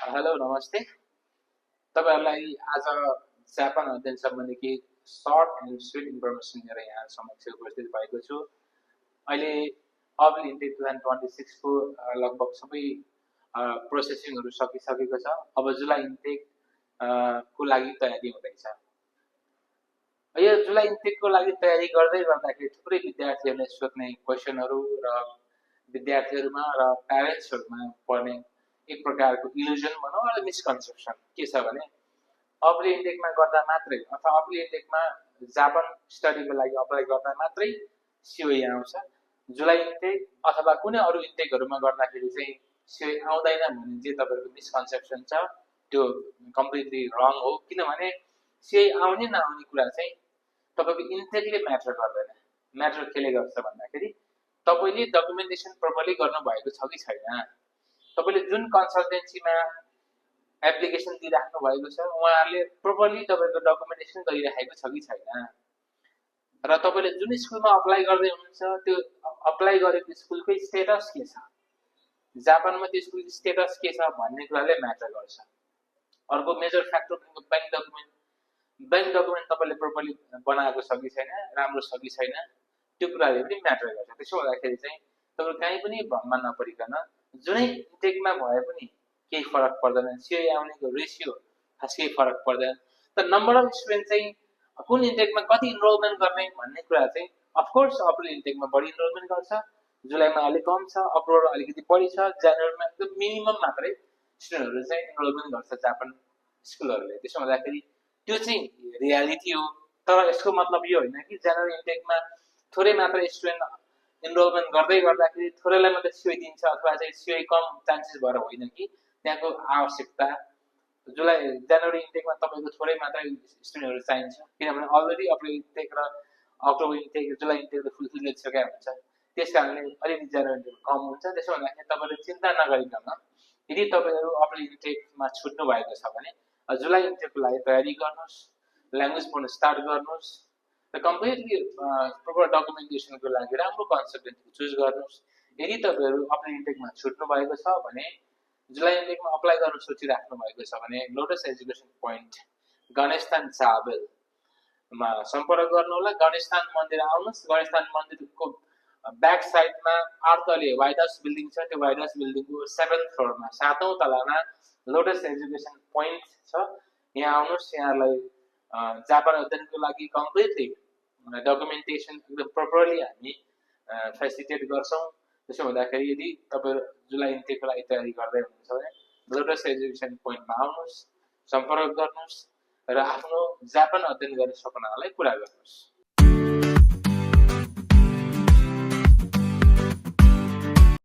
Hello नमस्ते तपाईहरुलाई आज जापान अध्ययन सम्बन्धी केही सर्ट एन्ड स्विट इन्फर्मेसन लिएर यहाँ समक्ष उपस्थित भएको छु। अहिले अर्ली इन्टेक 2026 को लगभग सबै प्रोसेसिङहरु सकिसकेको छ। अब जुलाई इन्टेक को लागि तयारी हुँदैछ। यो जुलाई इन्टेकको लागि तयारी गर्दै गर्दाखेरि थुप्रै विद्यार्थीहरूले सोध्ने क्वेशनहरु र विद्यार्थीहरुमा र प्यारेन्ट्सहरुमा पर्ने एक प्रकारको इल्युजन भनौं र मिसकन्सेप्सन के छ भने अर्ली इन्टेकमा गर्दा मात्रै अथवा अर्ली इन्टेकमा जापान स्टडीको लागि अप्लाई गर्दा मात्रै सिओई आउँछ। जुलाई इन्टेक अथवा कुनै अरु इन्टेकहरुमा गर्दाखेरि चाहिँ सिओई आउँदैन भन्ने चाहिँ तपाईहरुको मिसकन्सेप्सन छ। त्यो कम्प्लिटली रङ हो किनभने सिओई आउने नआउने कुरा चाहिँ तपाईको इन्टेकले म्याटर गर्दैन। म्याटर केले गर्छ भन्दाखेरि तपाईले डकुमेन्टेसन प्रपरली गर्नु भएको छ कि छैन। तपाईले जुन कन्सल्टेन्सीमा एप्लिकेसन दिइराख्नु भएको छ उहाँहरुले प्रपरली तपाईको डकुमेन्टेसन गरिराखेको छ कि छैन र तपाईले जुन स्कुलमा अप्लाई गर्दै हुनुहुन्छ त्यो अप्लाई गरेको स्कुलकै स्टेटस के छ, जापानमा त्यो स्कुलको स्टेटस के छ भन्ने कुराले म्याटर गर्छ। अर्को मेजर फ्याक्टर भनेको बैंक डकुमेन्ट तपाईले प्रपरली बनाएको छ कि छैन, राम्रो छ कि छैन त्यो कुराले पनि म्याटर गर्छ। त्यसो हुँदाखेरि चाहिँ तपाईले कहीँ पनि भ्रममा नपरिकन जुनै इन्टेकमा भए पनि केही फरक पर्दैन। सिओई आउनेको रेशियो खास केही फरक पर्दैन। तर नम्बर अफ स्टुडेन्ट चाहिँ कुन इन्टेकमा कति इनरोलमेन्ट गर्ने भन्ने कुरा चाहिँ अफ कोर्स अप्रिल इन्टेकमा बढी इनरोलमेन्ट गर्छ, जुलाईमा अलि कम छ, अक्टोबरमा अलिकति बढी छ, जनवरीमा एकदम मिनिमम मात्रै स्टुडेन्टहरु चाहिँ इनरोलमेन्ट गर्छ जापान स्कुलहरुले। त्यसो हुँदाखेरि त्यो चाहिँ रियालिटी हो। तर यसको मतलब यो होइन कि जनवरी इन्टेकमा थोरै मात्र स्टुडेन्ट इनरोलमेन्ट गर्दै गर्दाखेरि थोरैलाई मात्र सिओई दिन्छ अथवा चाहिँ सिओई कम चान्सेस भएर होइन कि त्यहाँको आवश्यकता जनवरी इन्टेकमा तपाईको थोरै मात्र स्टुडेन्टहरु चाहिन्छ किनभने अलरेडी अप्रिल इन्टेक र अक्टोबर इन्टेक जुलाई इन्टेकले फुलफिल गरिसकेका हुन्छ। त्यसकारणले अलिकति जनवरी इन्टेक कम हुन्छ। त्यसो भन्दाखेरि तपाईले चिन्ता नगरिकन यदि तपाईहरु अप्रिल इन्टेकमा छुट्नु भएको छ भने जुलाई इन्टेकको लागि तयारी गर्नुस्, ल्याङ्ग्वेज पढ्न स्टार्ट गर्नुस् र कम्प्लिटली प्रपर डकुमेन्टेसनको लागि राम्रो कन्सल्टेन्ट चुज गर्नुस्। यदि तपाईहरु अप्रिल इन्टेकमा छुट्नु भएको छ भने जुलाई इन्टेकमा अप्लाई गर्न सोचिराख्नु भएको छ भने लोटस एजुकेसन पोइन्ट गणेशस्थान चाबेलमा सम्पर्क गर्नु होला। गणेशस्थान मन्दिर आउनुस्। गणेशस्थान मन्दिरको ब्याक साइडमा 8 तले व्हाइट हाउस बिल्डिङ छ। त्यो व्हाइट हाउस बिल्डिङको 7th फ्लोरमा 7औं तलामा लोटस एजुकेसन पोइन्ट छ। यहाँ आउनुस्। यहाँलाई जापान अध्ययनको लागि कम्प्लिटली डकुमेन्टेसन एकदम प्रपरली हामी फेसिलिटेट गर्छौं। त्यसो हुँदाखेरि यदि तपाईहरु जुलाई इन्टेकको लागि तयारी गर्दै हुनुहुन्छ भने लोटस एजुकेसन पोइन्टमा आउनुस्, सम्पर्क गर्नुस् र आफ्नो जापान अध्ययन गर्ने सपनालाई पूरा गर्नुस्।